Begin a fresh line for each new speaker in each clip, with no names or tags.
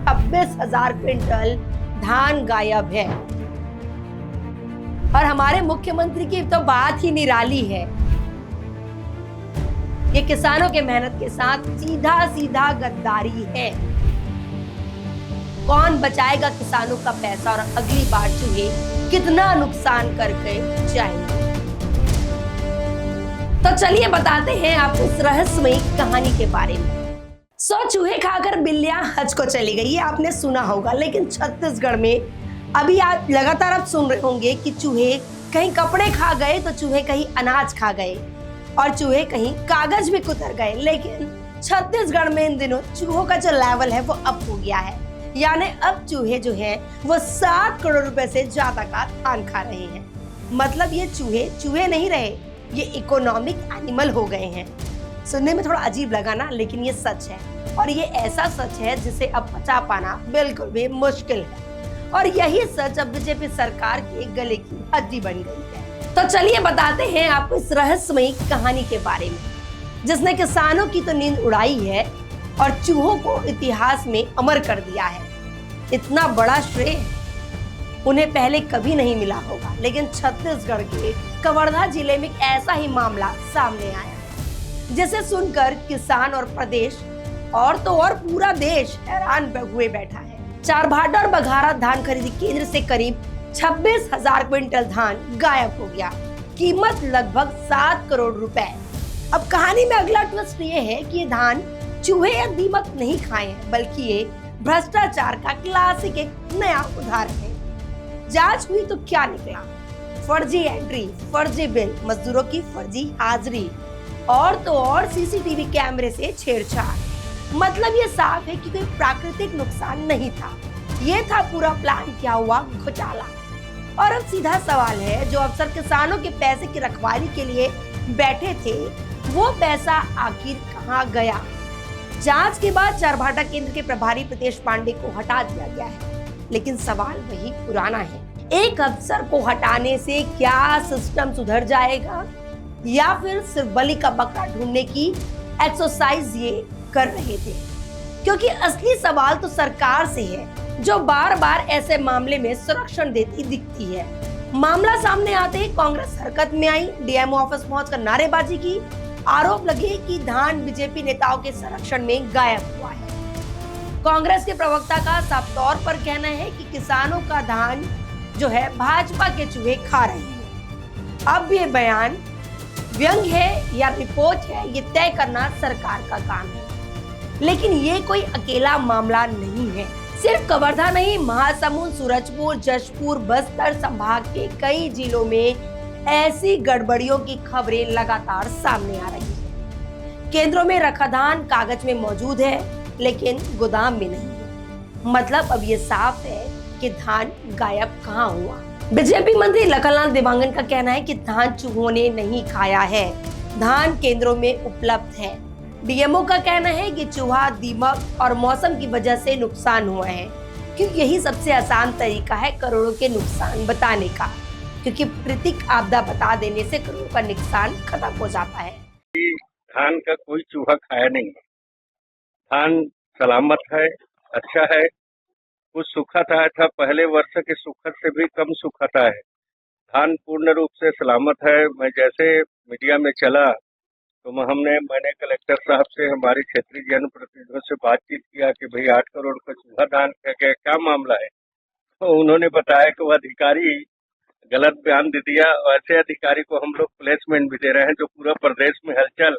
26,000 quintal धान गायब है। और हमारे मुख्यमंत्री की तो बात ही निराली है। ये किसानों के मेहनत के साथ सीधा सीधा गद्दारी है। कौन बचाएगा किसानों का पैसा और अगली बार चूहे कितना नुकसान करके जाएंगे? तो चलिए बताते हैं आपको इस रहस्यमयी कहानी के बारे में। 100 चूहे खाकर बिल्लियां हज को चली गई, ये आपने सुना होगा। लेकिन छत्तीसगढ़ में अभी आप लगातार सुन रहे होंगे कि चूहे कहीं कपड़े खा गए तो चूहे कहीं अनाज खा गए और चूहे कहीं कागज भी कुतर गए। लेकिन छत्तीसगढ़ में इन दिनों चूहों का जो लेवल है वो अप हो गया है, यानी अब चूहे जो हैं वो 7 करोड़ रुपए से ज्यादा का धान खा रहे हैं। मतलब ये चूहे नहीं रहे, ये इकोनॉमिक एनिमल हो गए हैं। सुनने में थोड़ा अजीब लगा ना, लेकिन ये सच है और ये ऐसा सच है जिसे अब बचा पाना बिल्कुल भी मुश्किल है। और यही सच अब बीजेपी सरकार के गले की हड्डी बन गई है। तो चलिए बताते हैं आपको इस रहस्यमयी कहानी के बारे में, जिसने किसानों की तो नींद उड़ाई है और चूहों को इतिहास में अमर कर दिया है। इतना बड़ा श्रेय उन्हें पहले कभी नहीं मिला होगा। लेकिन छत्तीसगढ़ के कवर्धा जिले में एक ऐसा ही मामला सामने आया जिसे सुनकर किसान और प्रदेश और तो और पूरा देश हैरान हुए बैठा है। चारभाठा और बघारा धान खरीदी केंद्र से करीब 26,000 क्विंटल धान गायब हो गया, कीमत लगभग 7 करोड़ रुपए। अब कहानी में अगला ट्विस्ट ये है कि ये धान चूहे या दीमक नहीं खाए हैं, बल्कि ये भ्रष्टाचार का क्लासिक एक नया उदाहरण है। जांच हुई तो क्या निकला? फर्जी एंट्री, फर्जी बिल, मजदूरों की फर्जी हाजिरी और तो और सीसीटीवी कैमरे से छेड़छाड़। मतलब ये साफ है कि कोई प्राकृतिक नुकसान नहीं था, ये था पूरा प्लान किया हुआ घोटाला। और अब सीधा सवाल है, जो अफसर किसानों के पैसे की रखवाली के लिए बैठे थे, वो पैसा आखिर कहाँ गया? जांच के बाद चारभाठा केंद्र के प्रभारी प्रीतेश पांडे को हटा दिया गया है, लेकिन सवाल वही पुराना है। एक अफसर को हटाने से क्या सिस्टम सुधर जाएगा, या फिर सिर्फ बलि का बकरा ढूंढने की एक्सरसाइज ये कर रहे थे? क्योंकि असली सवाल तो सरकार से है, जो बार बार ऐसे मामले में संरक्षण देती दिखती है। मामला सामने आते ही कांग्रेस हरकत में आई, डीएमओ ऑफिस पहुंचकर नारेबाजी की। आरोप लगे कि धान बीजेपी नेताओं के संरक्षण में गायब हुआ है। कांग्रेस के प्रवक्ता का साफ तौर पर कहना है कि किसानों का धान जो है भाजपा के चूहे खा रहे हैं। अब ये बयान व्यंग है या रिपोर्ट है, ये तय करना सरकार का काम है। लेकिन ये कोई अकेला मामला नहीं है। सिर्फ कवर्धा नहीं, महासमुंद, सूरजपुर, जशपुर, बस्तर संभाग के कई जिलों में ऐसी गड़बड़ियों की खबरें लगातार सामने आ रही है। केंद्रों में रखा धान कागज में मौजूद है, लेकिन गोदाम में नहीं है। मतलब अब ये साफ है कि धान गायब कहाँ हुआ। बीजेपी मंत्री लखनलाल देवांगन का कहना है कि धान चूहों ने नहीं खाया है, धान केंद्रों में उपलब्ध है। डीएमओ का कहना है कि चूहा, दीमक और मौसम की वजह से नुकसान हुआ है, क्योंकि यही सबसे आसान तरीका है करोड़ों के नुकसान बताने का, क्योंकि प्राकृतिक आपदा बता देने से करोड़ों का नुकसान खत्म हो जाता है।
धान का कोई चूहा खाया नहीं, धान सलामत है, अच्छा है। कुछ सुखद आया था, पहले वर्ष के सुखद से भी कम सुखद है। धान पूर्ण रूप से सलामत है। मैं जैसे मीडिया में चला तो मैंने कलेक्टर साहब से, हमारे क्षेत्रीय जनप्रतिनिधियों से बातचीत किया कि भाई 8 करोड़ का चूहा धान खा गया, क्या मामला है? तो उन्होंने बताया कि वो अधिकारी गलत बयान दे दिया। ऐसे अधिकारी को हम लोग प्लेसमेंट भी दे रहे हैं जो पूरा प्रदेश में हलचल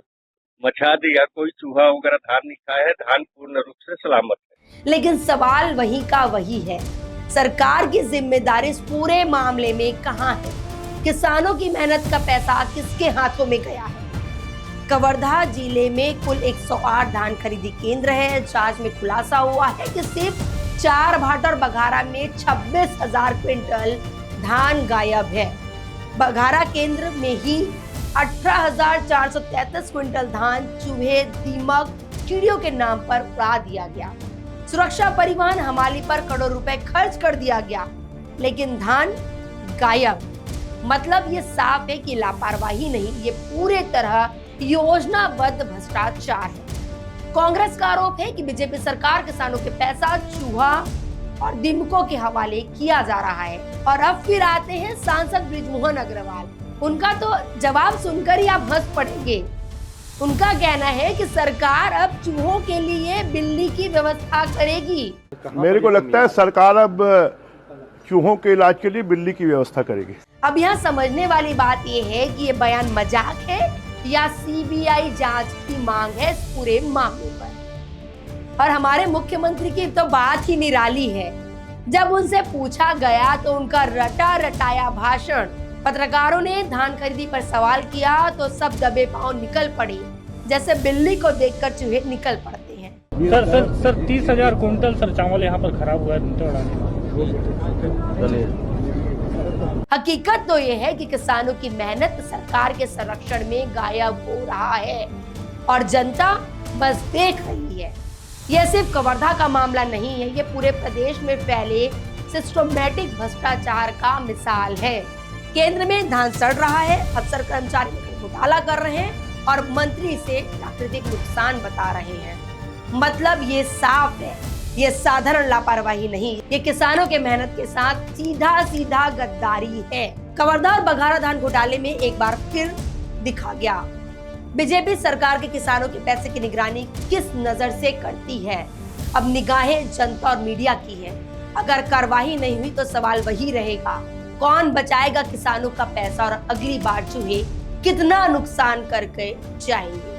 मचा दिया। कोई चूहा वगैरह धान नहीं खाया है, धान पूर्ण रूप से सलामत है।
लेकिन सवाल वही का वही है, सरकार की जिम्मेदारी इस पूरे मामले में कहाँ है? किसानों की मेहनत का पैसा किसके हाथों में गया है? कवर्धा जिले में कुल 108 धान खरीदी केंद्र है। जांच में खुलासा हुआ है कि सिर्फ चारभाठा और बघारा में 26,000 क्विंटल धान गायब है। बघारा केंद्र में ही 18,433 क्विंटल धान चूहे, दीमक, कीड़ियों के नाम पर उड़ा दिया गया। सुरक्षा, परिवहन, हमाली पर करोड़ों रुपए खर्च कर दिया गया, लेकिन धान गायब। मतलब ये साफ है कि लापरवाही नहीं, ये पूरे तरह योजनाबद्ध भ्रष्टाचार है। कांग्रेस का आरोप है कि बीजेपी सरकार किसानों के पैसा चूहा और दीमकों के हवाले किया जा रहा है। और अब फिर आते हैं सांसद बृजमोहन अग्रवाल। उनका तो जवाब सुनकर ही आप हंस पड़ेंगे। उनका कहना है कि सरकार अब चूहों के लिए बिल्ली की व्यवस्था करेगी।
मेरे को लगता है सरकार अब चूहों के इलाज के लिए बिल्ली की व्यवस्था करेगी।
अब यहाँ समझने वाली बात ये है कि ये बयान मजाक है या सीबीआई जांच की मांग है इस पूरे मामले पर। और हमारे मुख्यमंत्री की तो बात ही निराली है। जब उनसे पूछा गया तो उनका रटा रटाया भाषण, पत्रकारों ने धान खरीदी पर सवाल किया तो सब दबे पांव निकल पड़े, जैसे बिल्ली को देखकर चूहे निकल पड़ते हैं।
सर 30,000 कुंटल सर चावल यहाँ पर खराब हुआ है।
हकीकत तो ये है कि किसानों की मेहनत सरकार के संरक्षण में गायब हो रहा है और जनता बस देख रही है। यह सिर्फ कवर्धा का मामला नहीं है, ये पूरे प्रदेश में फैले सिस्टमैटिक भ्रष्टाचार का मिसाल है। केंद्र में धान सड़ रहा है, अफसर कर्मचारी घोटाला कर रहे हैं और मंत्री इसे प्राकृतिक नुकसान बता रहे हैं। मतलब ये साफ है, ये साधारण लापरवाही नहीं, ये किसानों के मेहनत के साथ सीधा सीधा गद्दारी है। कवर्धा और बघारा धान घोटाले में एक बार फिर दिखा गया बीजेपी सरकार के किसानों के पैसे की निगरानी किस नजर से करती है। अब निगाहें जनता और मीडिया की है। अगर कार्रवाई नहीं हुई तो सवाल वही रहेगा, कौन बचाएगा किसानों का पैसा और अगली बार चूहे कितना नुकसान करके जाएंगे।